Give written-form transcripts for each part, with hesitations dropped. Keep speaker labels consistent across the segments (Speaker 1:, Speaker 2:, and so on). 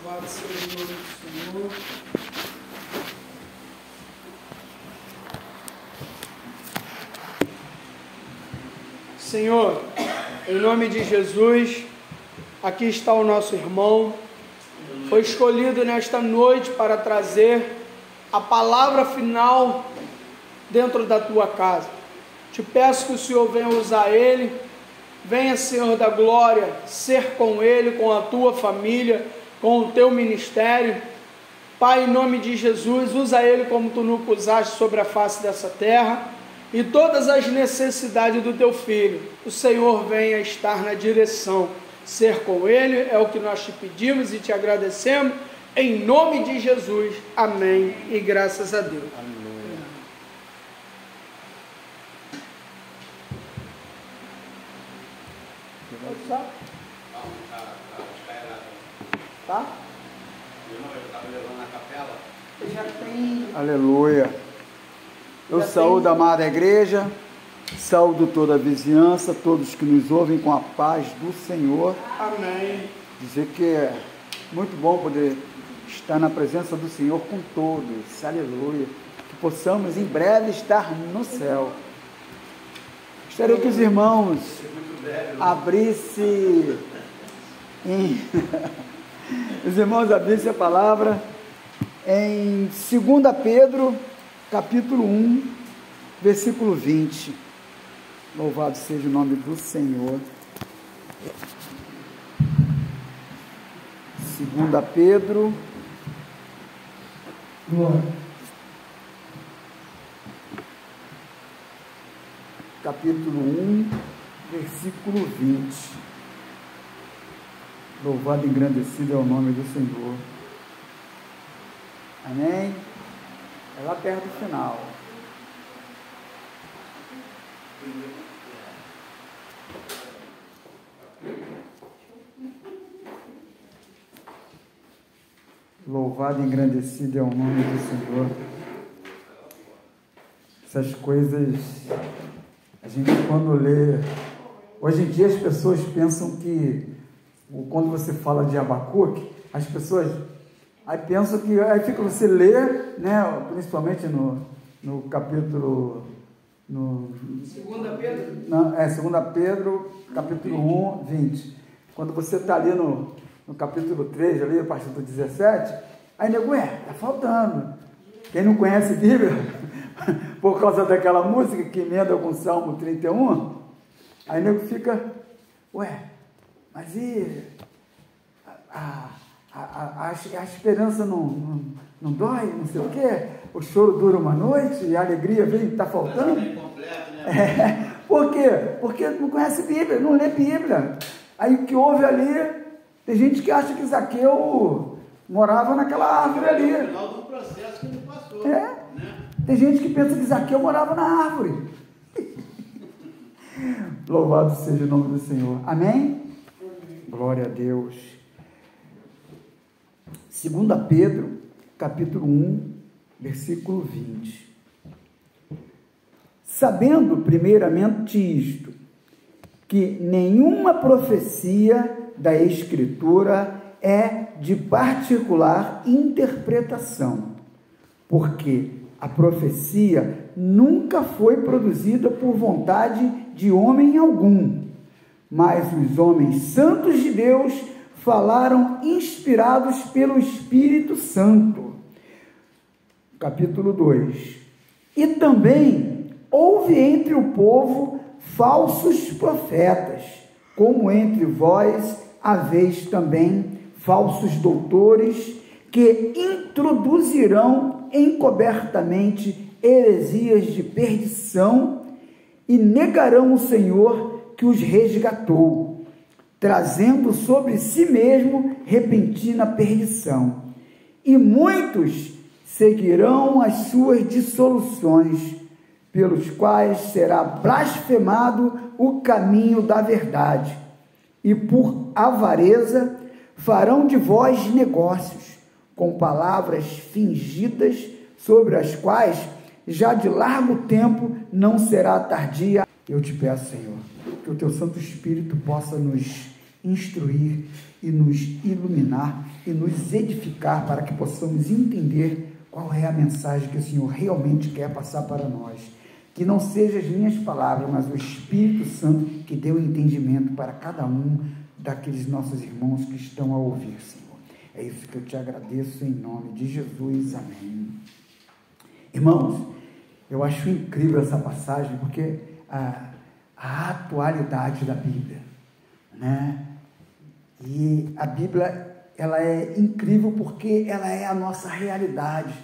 Speaker 1: Louvado seja o nome do Senhor. Senhor, em nome de Jesus, aqui está o nosso irmão, foi escolhido nesta noite para trazer a palavra final dentro da tua casa. Te peço que o Senhor venha usar ele, venha, Senhor da glória, ser com ele, com a tua família, com o teu ministério. Pai, em nome de Jesus, usa ele como tu nunca usaste sobre a face dessa terra, e todas as necessidades do teu filho, o Senhor venha estar na direção, ser com ele, é o que nós te pedimos e te agradecemos, em nome de Jesus, amém, e graças a Deus.
Speaker 2: Aleluia.
Speaker 1: Tá?
Speaker 2: Eu estava levando na capela.
Speaker 1: Já tem.
Speaker 3: Aleluia. Eu saúdo a amada igreja, saúdo toda a vizinhança, todos que nos ouvem com a paz do Senhor.
Speaker 1: Amém.
Speaker 3: Dizer que é muito bom poder estar na presença do Senhor com todos. Aleluia. Que possamos em breve estar no céu. Gostaria que os irmãos abrissem os irmãos abrissem a palavra em 2 Pedro, capítulo 1, versículo 20. Louvado seja o nome do Senhor. 2 Pedro, capítulo 1, versículo 20. Louvado e engrandecido é o nome do Senhor. Amém? É lá perto do final. Louvado e engrandecido é o nome do Senhor. Essas coisas, a gente quando lê... Hoje em dia as pessoas pensam que, quando você fala de Abacuque, as pessoas aí pensam que, aí fica você ler, né, principalmente no capítulo...
Speaker 1: 2 Pedro?
Speaker 3: Não, 2 Pedro, capítulo 1, 20. Quando você está ali no capítulo 3, ali, a partir do 17, aí nego, está faltando. Quem não conhece Bíblia, por causa daquela música que emenda com o Salmo 31, aí nego fica, mas e a esperança não dói, não sei o quê? O choro dura uma noite e a alegria vem, está faltando? Por quê? Porque não conhece Bíblia, não lê Bíblia. Aí o que houve ali, tem gente que acha que Zaqueu morava naquela árvore ali.
Speaker 2: No final do processo que ele passou.
Speaker 3: Tem gente que pensa que Zaqueu morava na árvore. Louvado seja o nome do Senhor. Amém? Glória a Deus. 2 Pedro, capítulo 1, versículo 20. Sabendo primeiramente isto, que nenhuma profecia da Escritura é de particular interpretação, porque a profecia nunca foi produzida por vontade de homem algum, mas os homens santos de Deus falaram inspirados pelo Espírito Santo. Capítulo 2. E também houve entre o povo falsos profetas, como entre vós haveis também falsos doutores, que introduzirão encobertamente heresias de perdição e negarão o Senhor que os resgatou, trazendo sobre si mesmo repentina perdição. E muitos seguirão as suas dissoluções, pelos quais será blasfemado o caminho da verdade, e por avareza farão de vós negócios, com palavras fingidas, sobre as quais já de largo tempo não será tardia. Eu te peço, Senhor, que o teu Santo Espírito possa nos instruir e nos iluminar e nos edificar para que possamos entender qual é a mensagem que o Senhor realmente quer passar para nós. Que não sejam as minhas palavras, mas o Espírito Santo que dê o entendimento para cada um daqueles nossos irmãos que estão a ouvir, Senhor. É isso que eu te agradeço em nome de Jesus. Amém. Irmãos, eu acho incrível essa passagem, porque a atualidade da Bíblia, né? E a Bíblia, ela é incrível porque ela é a nossa realidade,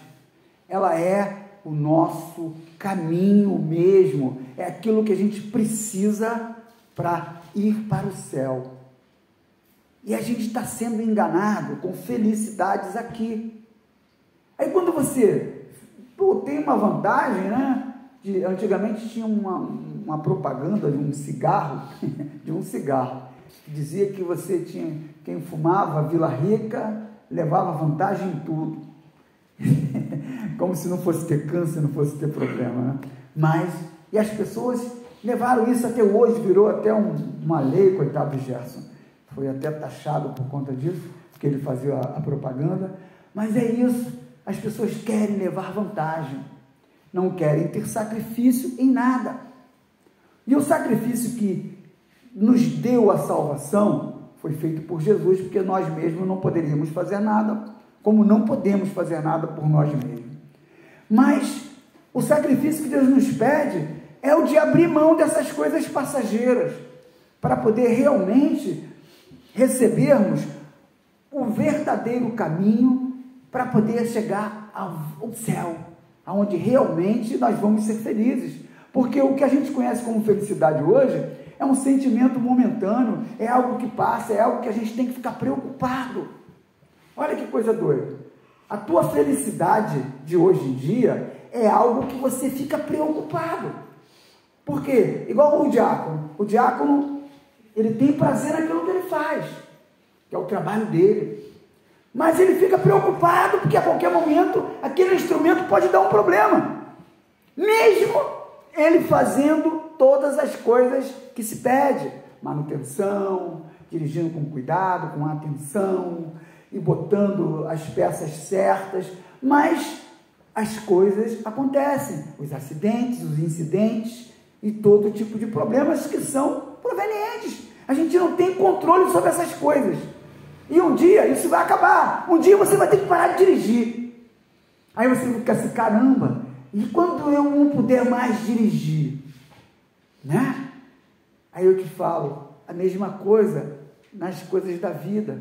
Speaker 3: ela é o nosso caminho mesmo, é aquilo que a gente precisa para ir para o céu. E a gente está sendo enganado com felicidades aqui. Aí quando você tem uma vantagem, né? Antigamente tinha uma propaganda de um cigarro, que dizia que você tinha, quem fumava Vila Rica, levava vantagem em tudo. Como se não fosse ter câncer, não fosse ter problema, né? E as pessoas levaram isso até hoje, virou até uma lei, coitado de Gerson. Foi até taxado por conta disso, porque ele fazia a propaganda. Mas é isso, as pessoas querem levar vantagem, não querem ter sacrifício em nada. E o sacrifício que nos deu a salvação foi feito por Jesus, porque nós mesmos não poderíamos fazer nada, como não podemos fazer nada por nós mesmos. Mas o sacrifício que Deus nos pede é o de abrir mão dessas coisas passageiras, para poder realmente recebermos o verdadeiro caminho, para poder chegar ao céu, aonde realmente nós vamos ser felizes. Porque o que a gente conhece como felicidade hoje é um sentimento momentâneo, é algo que passa, é algo que a gente tem que ficar preocupado. Olha que coisa doida. A tua felicidade de hoje em dia é algo que você fica preocupado. Por quê? Igual o diácono, ele tem prazer naquilo que ele faz, que é o trabalho dele. Mas ele fica preocupado porque a qualquer momento aquele instrumento pode dar um problema. Mesmo ele fazendo todas as coisas que se pede, manutenção, dirigindo com cuidado, com atenção e botando as peças certas, mas as coisas acontecem, os acidentes, os incidentes e todo tipo de problemas que são provenientes. A gente não tem controle sobre essas coisas. E um dia isso vai acabar. Um dia você vai ter que parar de dirigir. Aí você fica assim, caramba, e quando eu não puder mais dirigir? Né? Aí eu te falo, a mesma coisa nas coisas da vida.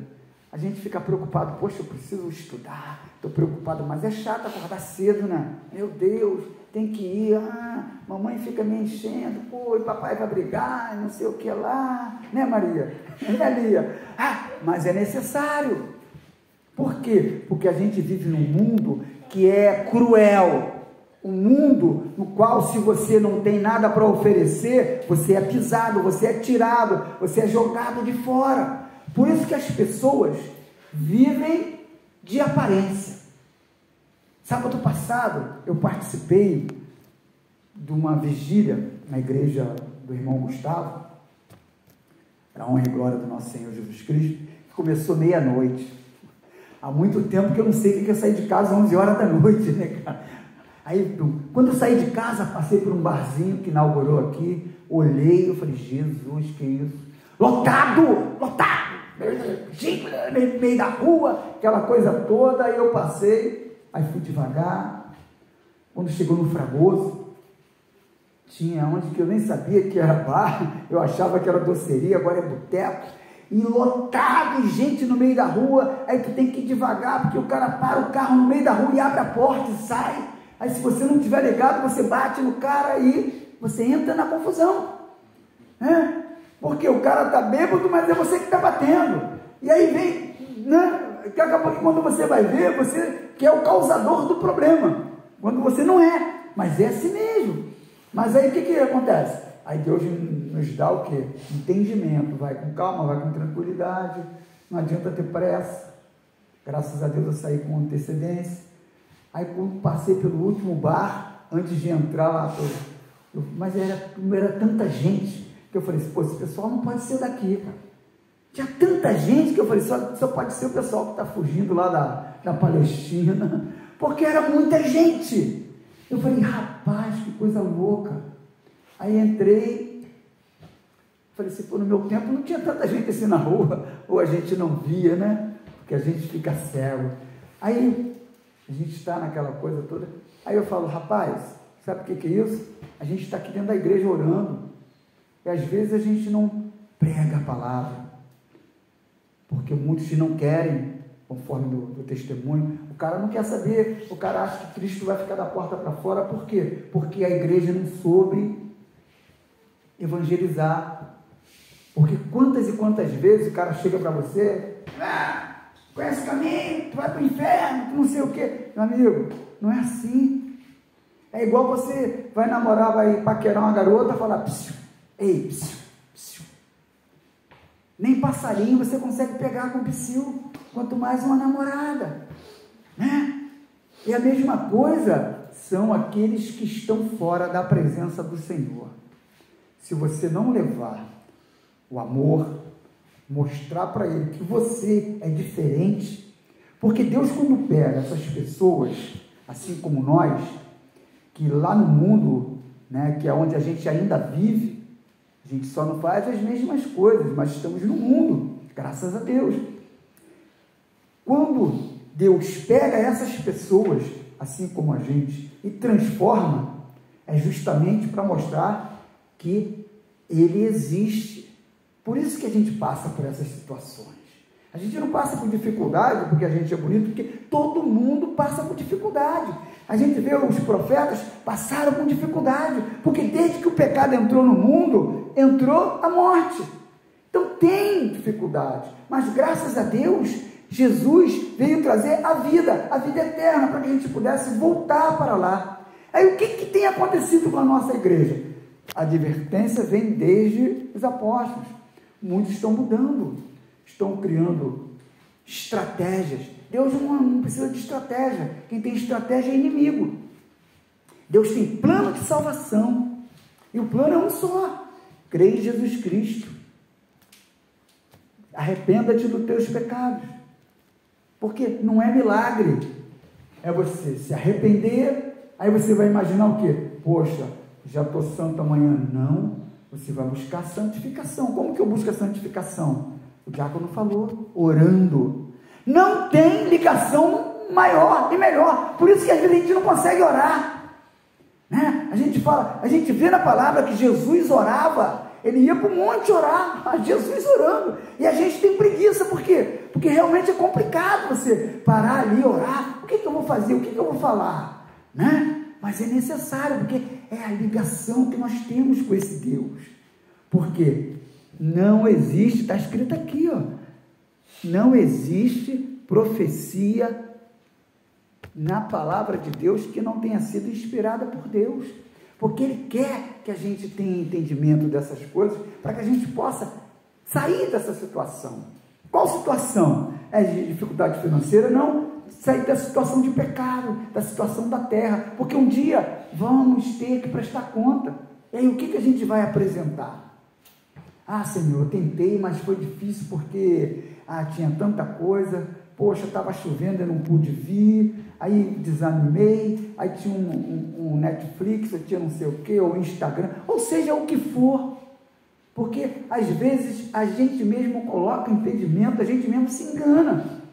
Speaker 3: A gente fica preocupado, poxa, eu preciso estudar, estou preocupado, mas é chato acordar cedo, né? Meu Deus, tem que ir, mamãe fica me enchendo, pô, e papai vai brigar, não sei o que lá, né, Maria? Né, Lia? Mas é necessário. Por quê? Porque a gente vive num mundo que é cruel, um mundo no qual, se você não tem nada para oferecer, você é pisado, você é tirado, você é jogado de fora. Por isso que as pessoas vivem de aparência. Sábado passado, eu participei de uma vigília na igreja do irmão Gustavo, para a honra e glória do nosso Senhor Jesus Cristo, que começou meia-noite. Há muito tempo que eu não sei o que é sair de casa às 11 horas da noite, né, cara? Aí, quando eu saí de casa, passei por um barzinho que inaugurou aqui, olhei, eu falei, Jesus, que isso? Lotado! Gente, no meio da rua, aquela coisa toda. Aí eu passei, aí fui devagar. Quando chegou no Fragoso, tinha onde que eu nem sabia que era bar, eu achava que era doceria, agora é boteco, e lotado, e gente no meio da rua. Aí tu tem que ir devagar, porque o cara para o carro no meio da rua e abre a porta e sai. Aí se você não tiver ligado, você bate no cara e você entra na confusão, né? Porque o cara está bêbado, mas é você que está batendo. E aí vem, né? Que acabou que quando você vai ver, você que é o causador do problema. Quando você não é, mas é assim mesmo. Mas aí o que acontece? Aí Deus nos dá o quê? Entendimento. Vai com calma, vai com tranquilidade. Não adianta ter pressa. Graças a Deus eu saí com antecedência. Aí quando passei pelo último bar, antes de entrar lá, mas era tanta gente, que eu falei assim, pô, esse pessoal não pode ser daqui, cara. Tinha tanta gente que eu falei, só pode ser o pessoal que está fugindo lá da Palestina, porque era muita gente. Eu falei, rapaz, que coisa louca. Aí entrei, falei assim, pô, no meu tempo não tinha tanta gente assim na rua, ou a gente não via, né? Porque a gente fica cego. Aí a gente está naquela coisa toda. Aí eu falo, rapaz, sabe o que é isso? A gente está aqui dentro da igreja orando. E às vezes a gente não prega a palavra. Porque muitos não querem, conforme do testemunho. O cara não quer saber. O cara acha que Cristo vai ficar da porta para fora. Por quê? Porque a igreja não soube evangelizar. Porque quantas e quantas vezes o cara chega para você, conhece o caminho, tu vai para o inferno, tu não sei o quê. Meu amigo, não é assim. É igual você vai namorar, vai paquerar uma garota, falar, psiu, ei, psiu, psiu. Nem passarinho você consegue pegar com psiu, quanto mais uma namorada, né? E a mesma coisa são aqueles que estão fora da presença do Senhor. Se você não levar o amor, mostrar para ele que você é diferente, porque Deus, quando pega essas pessoas, assim como nós, que lá no mundo, né, que é onde a gente ainda vive, a gente só não faz as mesmas coisas, mas estamos no mundo, graças a Deus. Quando Deus pega essas pessoas, assim como a gente, e transforma, é justamente para mostrar que Ele existe. Por isso que a gente passa por essas situações. A gente não passa por dificuldade porque a gente é bonito, porque todo mundo passa por dificuldade. A gente vê os profetas passaram por dificuldade, porque desde que o pecado entrou no mundo, entrou a morte. Então tem dificuldade, mas graças a Deus, Jesus veio trazer a vida eterna, para que a gente pudesse voltar para lá. Aí o que tem acontecido com a nossa igreja? A advertência vem desde os apóstolos. Muitos estão mudando, estão criando estratégias. Deus não precisa de estratégia. Quem tem estratégia é inimigo. Deus tem plano de salvação. E o plano é um só. Crê em Jesus Cristo. Arrependa-te dos teus pecados. Porque não é milagre. É você se arrepender. Aí você vai imaginar o quê? Poxa, já estou santo amanhã. Não. Você vai buscar santificação. Como que eu busco a santificação? O diácono falou, orando. Não tem ligação maior e melhor. Por isso que às vezes a gente não consegue orar, né? A gente fala, a gente vê na palavra que Jesus orava. Ele ia para o monte orar, Jesus orando. E a gente tem preguiça, por quê? Porque realmente é complicado você parar ali e orar. O que eu vou fazer? O que eu vou falar? Né? Mas é necessário, porque é a ligação que nós temos com esse Deus. Porque não existe, está escrito aqui, ó, não existe profecia na palavra de Deus que não tenha sido inspirada por Deus. Porque Ele quer que a gente tenha entendimento dessas coisas, para que a gente possa sair dessa situação. Qual situação? É de dificuldade financeira? Não. Sair da situação de pecado, da situação da terra, porque um dia vamos ter que prestar conta. E aí o que a gente vai apresentar? Ah, Senhor, eu tentei, mas foi difícil porque tinha tanta coisa, poxa, estava chovendo, eu não pude vir, aí desanimei, aí tinha um Netflix, eu tinha não sei o que, ou Instagram, ou seja, o que for, porque às vezes a gente mesmo coloca impedimento, a gente mesmo se engana.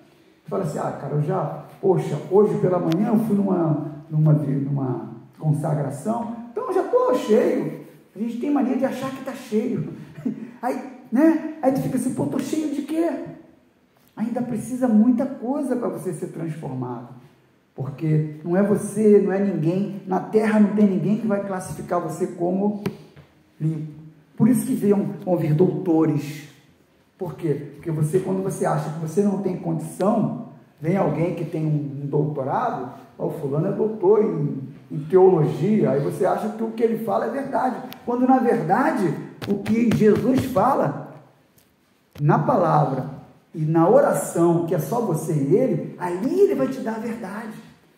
Speaker 3: Fala assim, cara, poxa, hoje pela manhã eu fui numa consagração, então eu já estou cheio. A gente tem mania de achar que está cheio. Aí, né? Aí tu fica assim, pô, estou cheio de quê? Ainda precisa muita coisa para você ser transformado. Porque não é você, não é ninguém, na terra não tem ninguém que vai classificar você como limpo. Por isso que vão vir doutores. Por quê? Porque quando você acha que você não tem condição, vem alguém que tem um doutorado, o fulano é doutor em teologia, aí você acha que o que ele fala é verdade, quando na verdade, o que Jesus fala, na palavra e na oração, que é só você e ele, ali ele vai te dar a verdade.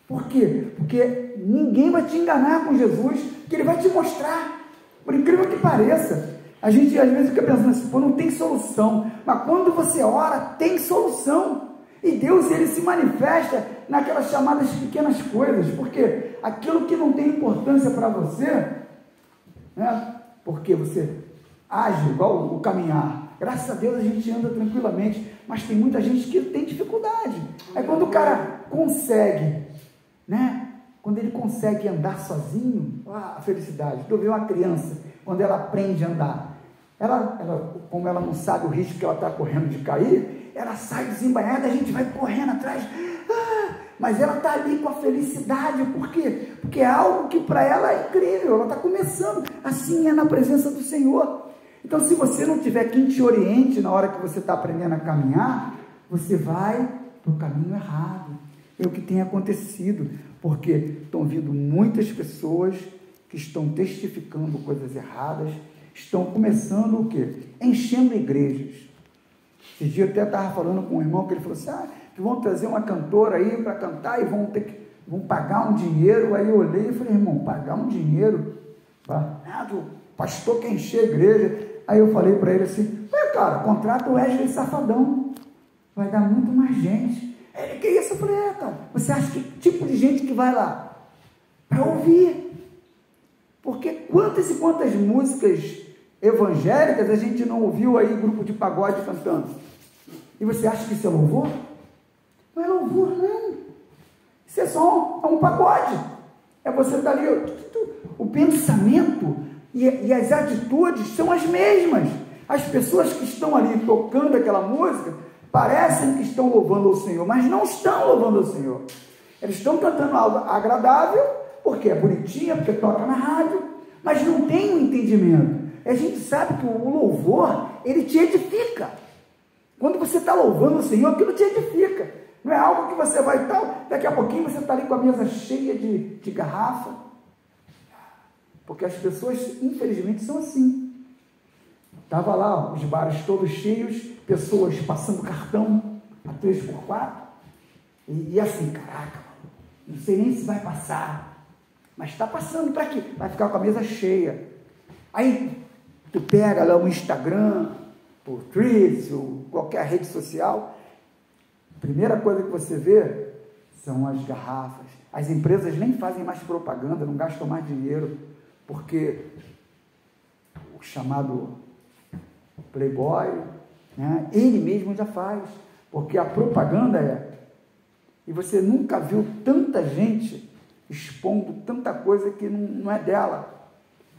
Speaker 3: Por quê? Porque ninguém vai te enganar com Jesus, que ele vai te mostrar, por incrível que pareça. A gente às vezes fica pensando assim, pô, não tem solução. Mas quando você ora, tem solução. E Deus, ele se manifesta naquelas chamadas pequenas coisas, porque aquilo que não tem importância para você, né, porque você age igual o caminhar. Graças a Deus a gente anda tranquilamente, mas tem muita gente que tem dificuldade. Aí quando o cara consegue, né, quando ele consegue andar sozinho, a felicidade. Tu vê uma criança, quando ela aprende a andar, ela, como ela não sabe o risco que ela está correndo de cair, ela sai desembainhada, a gente vai correndo atrás, mas ela está ali com a felicidade. Por quê? Porque é algo que para ela é incrível, ela está começando. Assim é na presença do Senhor. Então, se você não tiver quem te oriente na hora que você está aprendendo a caminhar, você vai para o caminho errado. É o que tem acontecido, porque estão vindo muitas pessoas que estão testificando coisas erradas, estão começando o quê? Enchendo igrejas. Esse dia eu até estava falando com um irmão que ele falou assim, que vão trazer uma cantora aí para cantar e vão pagar um dinheiro. Aí eu olhei e falei, irmão, pagar um dinheiro? O pastor quer encher a igreja. Aí eu falei para ele assim, cara, contrata o Wesley Safadão, vai dar muito mais gente. Ele, que isso? Eu falei, cara, você acha que tipo de gente que vai lá? Para ouvir. Porque quantas e quantas músicas evangélicas a gente não ouviu aí, grupo de pagode cantando? E você acha que isso é louvor? Não é louvor, não. Isso é só um pagode. É você estar ali, o pensamento e as atitudes são as mesmas. As pessoas que estão ali tocando aquela música parecem que estão louvando ao Senhor, mas não estão louvando ao Senhor. Eles estão cantando algo agradável, porque é bonitinha, porque toca na rádio, mas não tem um entendimento. A gente sabe que o louvor, ele te edifica. Quando você está louvando o Senhor, aquilo te edifica. Não é algo que você vai estar, daqui a pouquinho você está ali com a mesa cheia de garrafa. Porque as pessoas, infelizmente, são assim. Estava lá, os bares todos cheios, pessoas passando cartão a 3x4. E assim, caraca, não sei nem se vai passar. Mas está passando para quê? Vai ficar com a mesa cheia. Aí, tu pega lá o Instagram, o Threads, ou qualquer rede social, a primeira coisa que você vê são as garrafas. As empresas nem fazem mais propaganda, não gastam mais dinheiro, porque o chamado Playboy, né, ele mesmo já faz, porque a propaganda e você nunca viu tanta gente expondo tanta coisa que não é dela,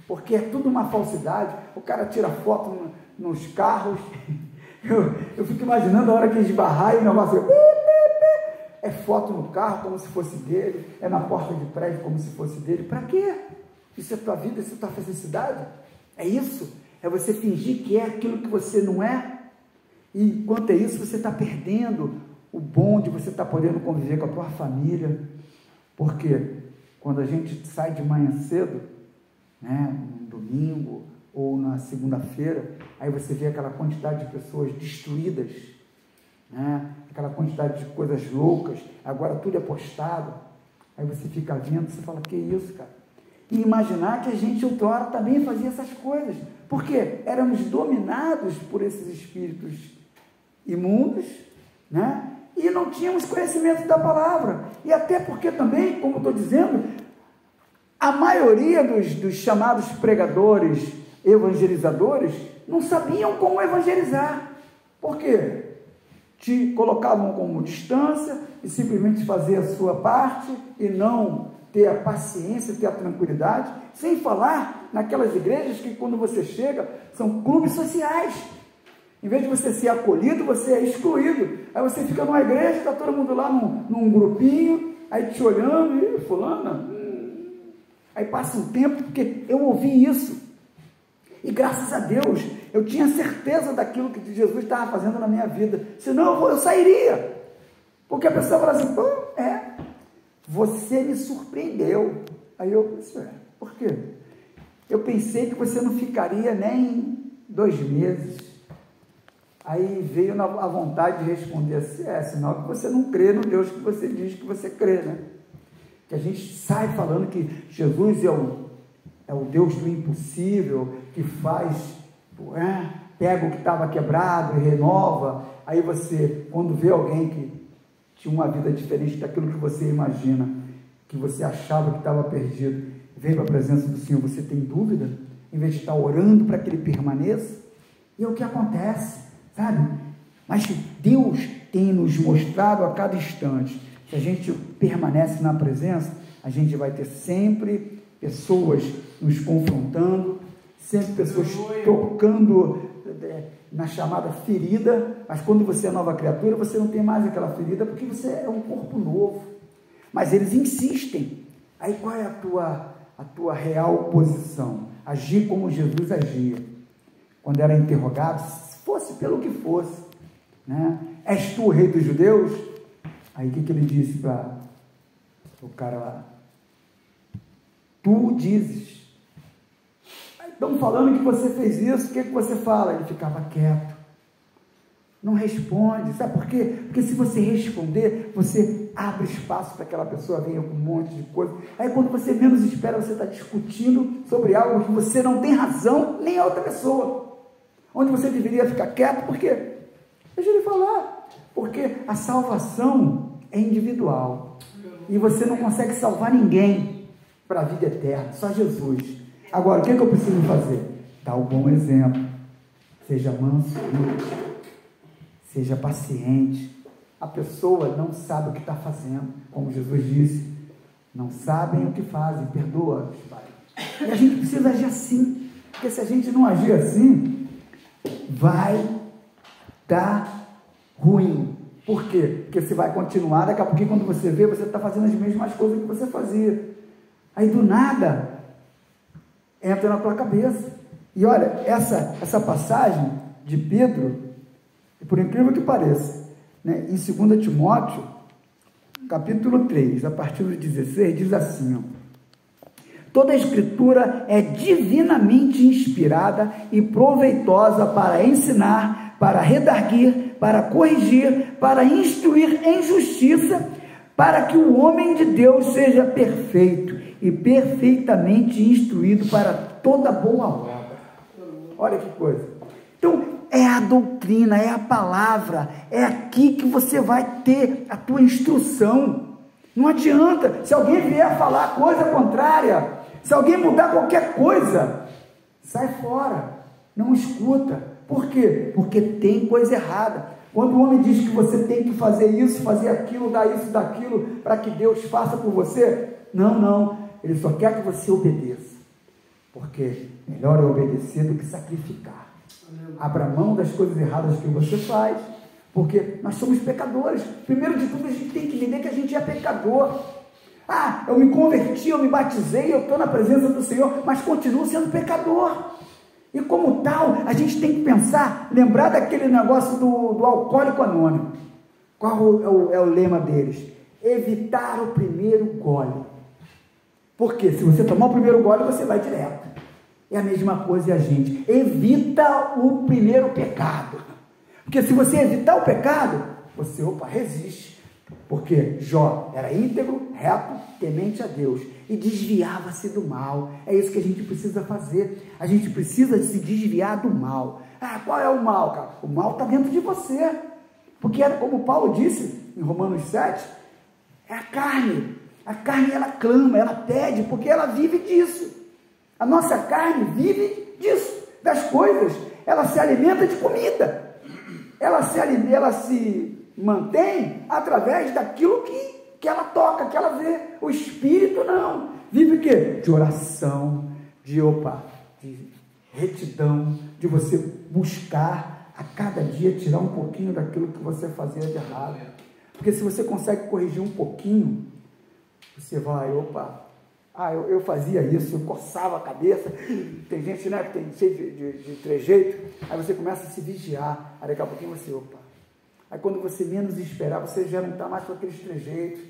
Speaker 3: porque é tudo uma falsidade. O cara tira foto nos carros, eu fico imaginando a hora que esbarrar e o negócio é foto no carro como se fosse dele, é na porta de prédio como se fosse dele. Para quê? Isso é tua vida, isso é tua felicidade? É isso? É você fingir que é aquilo que você não é? E enquanto é isso, você está perdendo o bom de você estar podendo conviver com a tua família. Porque quando a gente sai de manhã cedo, né, no domingo ou na segunda-feira, aí você vê aquela quantidade de pessoas destruídas, né, aquela quantidade de coisas loucas, agora tudo é postado, aí você fica vendo, você fala, que isso, cara? E imaginar que a gente outrora também fazia essas coisas, porque éramos dominados por esses espíritos imundos, né? E não tínhamos conhecimento da palavra, e até porque também, como estou dizendo, a maioria dos chamados pregadores, evangelizadores, não sabiam como evangelizar. Por quê? Te colocavam como distância e simplesmente fazer a sua parte e não ter a paciência, ter a tranquilidade, sem falar naquelas igrejas que quando você chega, são clubes sociais. Em vez de você ser acolhido, você é excluído. Aí você fica numa igreja, está todo mundo lá num grupinho, aí te olhando, e fulana, aí passa um tempo, porque eu ouvi isso, e graças a Deus, eu tinha certeza daquilo que Jesus estava fazendo na minha vida, senão eu sairia, porque a pessoa fala assim, você me surpreendeu. Aí eu pensei, por quê? Eu pensei que você não ficaria nem 2 meses. Aí veio a vontade de responder assim, sinal que você não crê no Deus que você diz que você crê, né? Que a gente sai falando que Jesus é o Deus do impossível, que faz pega o que estava quebrado e renova. Aí você, quando vê alguém que tinha uma vida diferente daquilo que você imagina, que você achava que estava perdido, vem para a presença do Senhor, você tem dúvida, em vez de estar orando para que ele permaneça, e é o que acontece, sabe? Mas Deus tem nos mostrado a cada instante, se a gente permanece na presença, a gente vai ter sempre pessoas nos confrontando, sempre pessoas tocando na chamada ferida, mas quando você é nova criatura, você não tem mais aquela ferida, porque você é um corpo novo, mas eles insistem. Aí qual é a tua real posição? Agir como Jesus agia, quando era interrogado, fosse pelo que fosse, né? És tu o rei dos judeus? Aí o que ele disse para o cara lá? Tu dizes. Estão falando que você fez isso, o que você fala? Ele ficava quieto, não responde. Sabe por quê? Porque se você responder, você abre espaço para que aquela pessoa venha com um monte de coisa. Aí quando você menos espera, você está discutindo sobre algo que você não tem razão, nem a outra pessoa, onde você deveria ficar quieto. Por quê? Deixa ele falar, porque a salvação é individual, e você não consegue salvar ninguém para a vida eterna, só Jesus. Agora, o que eu preciso fazer? Dar um bom exemplo. Seja manso, seja paciente. A pessoa não sabe o que está fazendo, como Jesus disse, não sabem o que fazem, perdoa-os, Pai. E a gente precisa agir assim, porque se a gente não agir assim, vai dar ruim. Por quê? Porque você vai continuar, daqui a pouquinho, quando você vê, você está fazendo as mesmas coisas que você fazia. Aí do nada entra na tua cabeça. E olha, essa passagem de Pedro, por incrível que pareça, né, em 2 Timóteo, capítulo 3, a partir do 16, diz assim, toda a escritura é divinamente inspirada e proveitosa para ensinar, para redarguir, para corrigir, para instruir em justiça, para que o homem de Deus seja perfeito e perfeitamente instruído para toda boa obra. Olha que coisa. Então, é a doutrina, é a palavra, é aqui que você vai ter a tua instrução. Não adianta, se alguém vier falar coisa contrária, se alguém mudar qualquer coisa, sai fora, não escuta. Por quê? Porque tem coisa errada. Quando o homem diz que você tem que fazer isso, fazer aquilo, dar isso, daquilo, para que Deus faça por você, não, ele só quer que você obedeça, porque melhor é obedecer do que sacrificar. Abra mão das coisas erradas que você faz, porque nós somos pecadores. Primeiro de tudo, a gente tem que entender que a gente é pecador. Eu me converti, eu me batizei, eu estou na presença do Senhor, mas continuo sendo pecador. E como tal, a gente tem que pensar, lembrar daquele negócio do alcoólico anônimo. Qual é o lema deles? Evitar o primeiro gole. Porque se você tomar o primeiro gole, você vai direto. É a mesma coisa a gente. Evita o primeiro pecado. Porque se você evitar o pecado, você, resiste. Porque Jó era íntegro, reto, temente a Deus. E desviava-se do mal. É isso que a gente precisa fazer. A gente precisa se desviar do mal. Qual é o mal, cara? O mal está dentro de você. Porque, como Paulo disse em Romanos 7, é a carne. A carne, ela clama, ela pede, porque ela vive disso. A nossa carne vive disso, das coisas. Ela se alimenta de comida. Ela se mantém através daquilo que ela toca, que ela vê. O espírito não. Vive o quê? De oração, de retidão, de você buscar a cada dia tirar um pouquinho daquilo que você fazia de errado. Porque se você consegue corrigir um pouquinho, você vai, eu fazia isso, eu coçava a cabeça. Tem gente, né, que tem cheio de trejeito. Aí você começa a se vigiar. Aí daqui a pouquinho você, Aí quando você menos esperar, você já não está mais com aqueles trejeitos.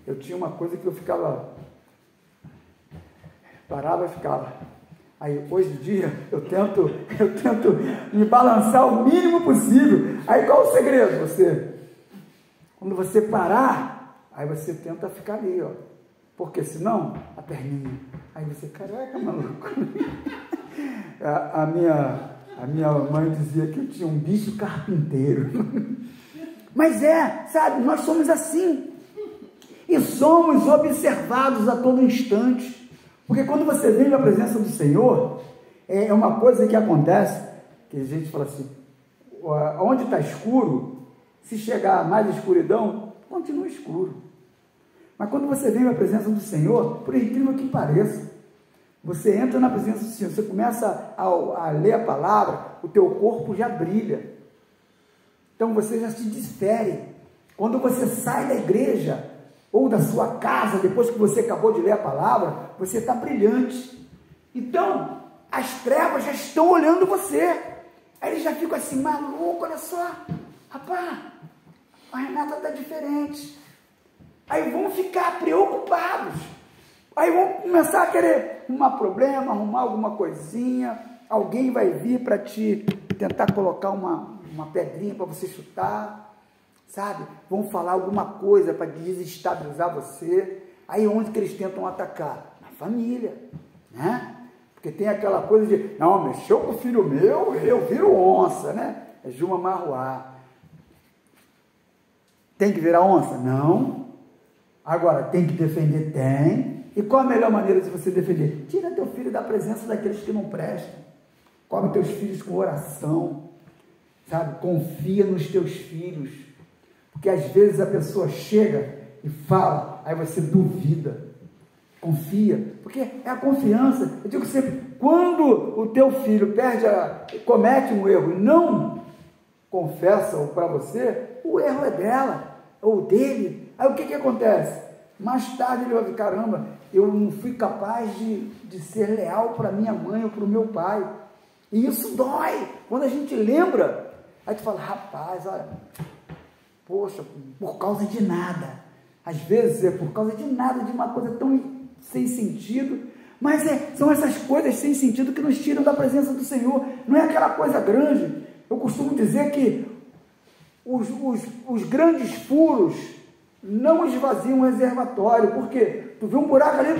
Speaker 3: Eu tinha uma coisa que eu parava e ficava. Aí hoje em dia eu tento me balançar o mínimo possível. Aí qual o segredo? Quando você parar, aí você tenta ficar ali, porque senão, a perninha. Aí você, caraca, maluco. A minha mãe dizia que eu tinha um bicho carpinteiro. Mas sabe, nós somos assim. E somos observados a todo instante. Porque quando você vem na presença do Senhor, é uma coisa que acontece, que a gente fala assim, onde está escuro, se chegar mais escuridão, continua escuro. Mas quando você vem na presença do Senhor, por incrível que pareça, você entra na presença do Senhor, você começa a ler a palavra, o teu corpo já brilha. Então você já se desfere. Quando você sai da igreja, ou da sua casa, depois que você acabou de ler a palavra, você está brilhante. Então, as trevas já estão olhando você. Aí eles já ficam assim, maluco, olha só, rapaz, a Renata está diferente. Aí vão ficar preocupados. Aí vão começar a querer arrumar problema, arrumar alguma coisinha. Alguém vai vir para te tentar colocar uma pedrinha para você chutar. Sabe? Vão falar alguma coisa para desestabilizar você. Aí onde que eles tentam atacar? Na família, né? Porque tem aquela coisa de, não, mexeu com o filho meu, eu viro onça, né? É Juma Marruá. Tem que virar onça? Não. Agora, tem que defender? Tem. E qual a melhor maneira de você defender? Tira teu filho da presença daqueles que não prestam. Cobre teus filhos com oração, sabe? Confia nos teus filhos. Porque às vezes a pessoa chega e fala, aí você duvida. Confia, porque é a confiança. Eu digo sempre, quando o teu filho comete um erro e não confessa para você, o erro é dela, ou dele. Aí o que acontece? Mais tarde ele vai dizer, caramba, eu não fui capaz de ser leal para minha mãe ou para o meu pai. E isso dói. Quando a gente lembra, aí tu fala, rapaz, olha, poxa, por causa de nada. Às vezes é por causa de nada, de uma coisa tão sem sentido, mas são essas coisas sem sentido que nos tiram da presença do Senhor. Não é aquela coisa grande. Eu costumo dizer que os grandes furos não esvaziam o reservatório, porque tu vê um buraco ali,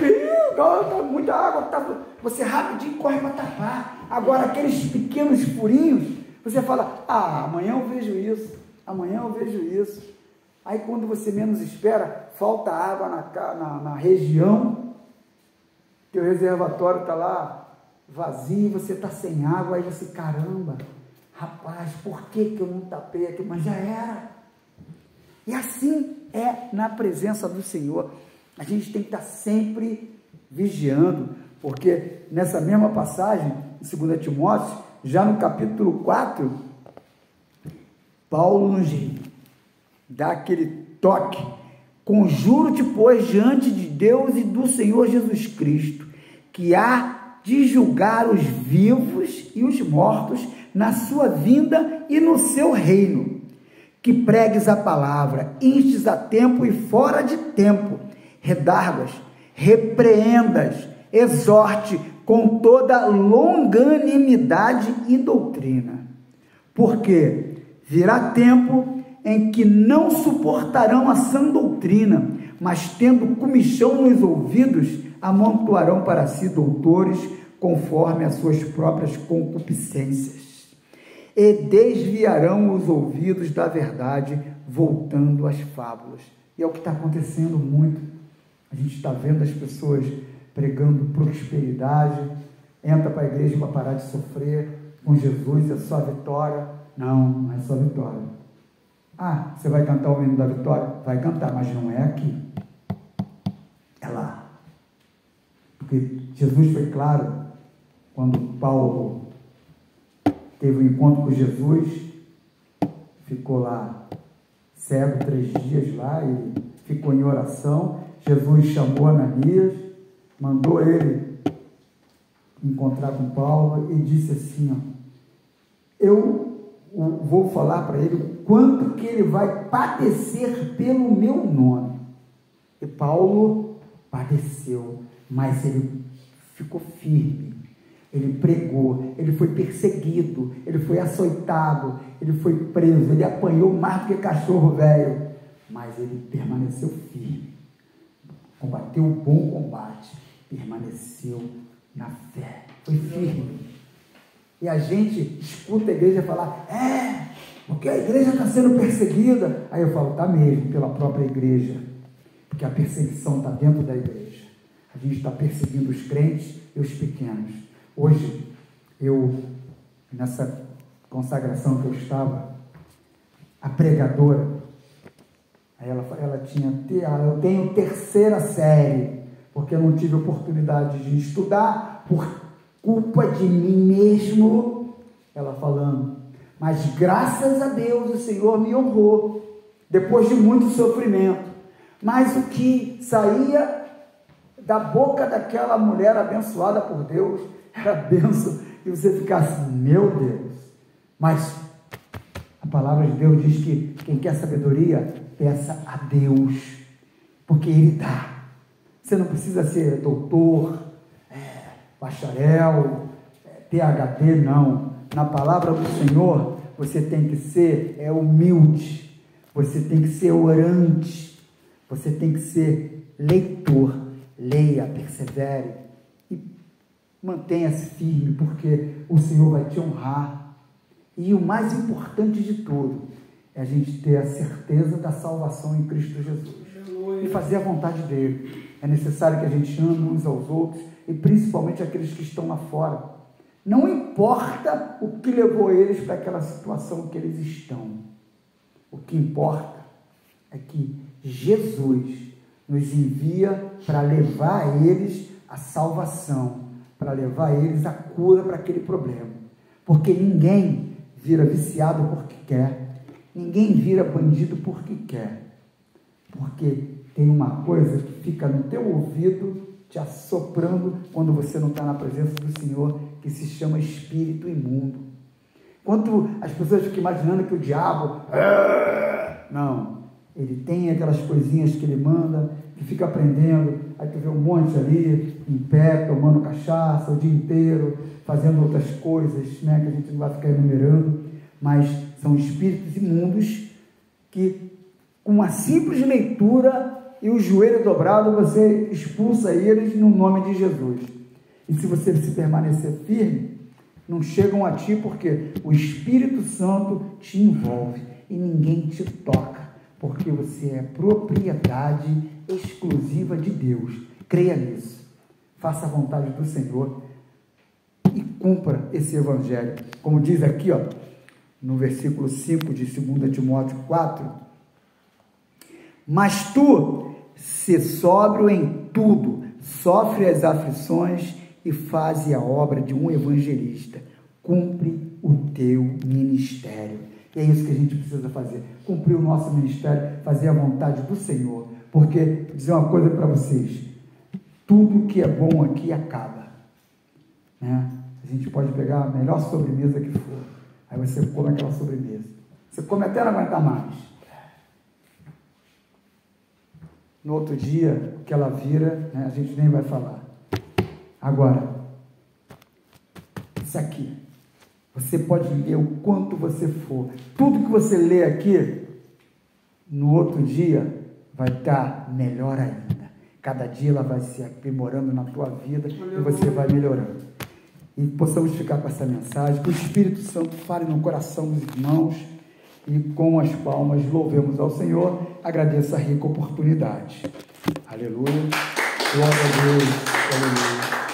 Speaker 3: tá muita água, você rapidinho corre para tapar. Agora aqueles pequenos furinhos, você fala, amanhã eu vejo isso, amanhã eu vejo isso. Aí quando você menos espera, falta água na região, teu reservatório está lá vazio, você está sem água, aí você, caramba, rapaz, por que eu não tapei aqui? Mas já era. E assim é na presença do Senhor. A gente tem que estar sempre vigiando, porque nessa mesma passagem, em 2 Timóteo, já no capítulo 4, Paulo nos dá aquele toque: conjuro-te, pois, diante de Deus e do Senhor Jesus Cristo, que há de julgar os vivos e os mortos na sua vinda e no seu reino, que pregues a palavra, instes a tempo e fora de tempo, redargas, repreendas, exorte com toda longanimidade e doutrina, porque virá tempo em que não suportarão a sã doutrina, mas tendo comichão nos ouvidos, amontoarão para si doutores, conforme as suas próprias concupiscências, e desviarão os ouvidos da verdade, voltando às fábulas. E é o que está acontecendo muito. A gente está vendo as pessoas pregando prosperidade, entra para a igreja para parar de sofrer, com Jesus é só vitória. Não é só vitória. Você vai cantar o hino da vitória? Vai cantar, mas não é aqui. É lá. Porque Jesus foi claro, quando Paulo teve um encontro com Jesus, ficou lá cego 3 dias lá e ficou em oração. Jesus chamou Ananias, mandou ele encontrar com Paulo e disse assim, eu vou falar para ele o quanto que ele vai padecer pelo meu nome. E Paulo padeceu, mas ele ficou firme, ele pregou, ele foi perseguido, ele foi açoitado, ele foi preso, ele apanhou mais do que cachorro velho, mas ele permaneceu firme. combateu o bom combate, permaneceu na fé, foi firme. E a gente escuta a igreja falar, porque a igreja está sendo perseguida. Aí eu falo, está mesmo, pela própria igreja, porque a perseguição está dentro da igreja. A gente está perseguindo os crentes e os pequenos. Hoje, nessa consagração que eu estava, a pregadora, ela tinha, eu tenho terceira série, porque eu não tive oportunidade de estudar, por culpa de mim mesmo, ela falando, mas graças a Deus o Senhor me honrou, depois de muito sofrimento, mas o que saía da boca daquela mulher abençoada por Deus, era bênção, e você ficasse, meu Deus, mas a palavra de Deus diz que quem quer sabedoria, peça a Deus, porque Ele dá. Você não precisa ser doutor, bacharel, PhD, não. Na palavra do Senhor, você tem que ser humilde, você tem que ser orante, você tem que ser leitor. Leia, persevere e mantenha-se firme, porque o Senhor vai te honrar. E o mais importante de tudo é a gente ter a certeza da salvação em Cristo Jesus e fazer a vontade dele. É necessário que a gente ame uns aos outros e principalmente aqueles que estão lá fora. Não importa o que levou eles para aquela situação que eles estão. O que importa é que Jesus nos envia para levar a eles a salvação, para levar a eles a cura para aquele problema. Porque ninguém vira viciado porque quer, ninguém vira bandido porque quer. Porque tem uma coisa que fica no teu ouvido, te assoprando quando você não está na presença do Senhor, que se chama espírito imundo. Quando as pessoas ficam imaginando que o diabo... Não, ele tem aquelas coisinhas que ele manda, que fica aprendendo, aí tu vê um monte ali, em pé, tomando cachaça o dia inteiro, fazendo outras coisas, né, que a gente não vai ficar enumerando, mas são espíritos imundos que, com uma simples leitura e o joelho dobrado, você expulsa eles no nome de Jesus. E se você se permanecer firme, não chegam a ti, porque o Espírito Santo te envolve e ninguém te toca, porque você é propriedade exclusiva de Deus. Creia nisso, faça a vontade do Senhor e cumpra esse evangelho, como diz aqui, no versículo 5 de 2 Timóteo 4, mas tu, se sóbrio em tudo, sofre as aflições e faze a obra de um evangelista, cumpre o teu ministério. E é isso que a gente precisa fazer, cumprir o nosso ministério, fazer a vontade do Senhor, porque, vou dizer uma coisa para vocês, tudo que é bom aqui acaba, né? A gente pode pegar a melhor sobremesa que for, aí você come aquela sobremesa, você come até não aguentar mais, no outro dia, que ela vira, né, a gente nem vai falar. Agora, isso aqui, você pode ler o quanto você for, tudo que você lê aqui, no outro dia, vai estar melhor ainda. Cada dia ela vai se aprimorando na tua vida e você vai melhorando. E possamos ficar com essa mensagem, que o Espírito Santo fale no coração dos irmãos e com as palmas louvemos ao Senhor. Agradeço a rica oportunidade. Aleluia. Glória a Deus. Aleluia.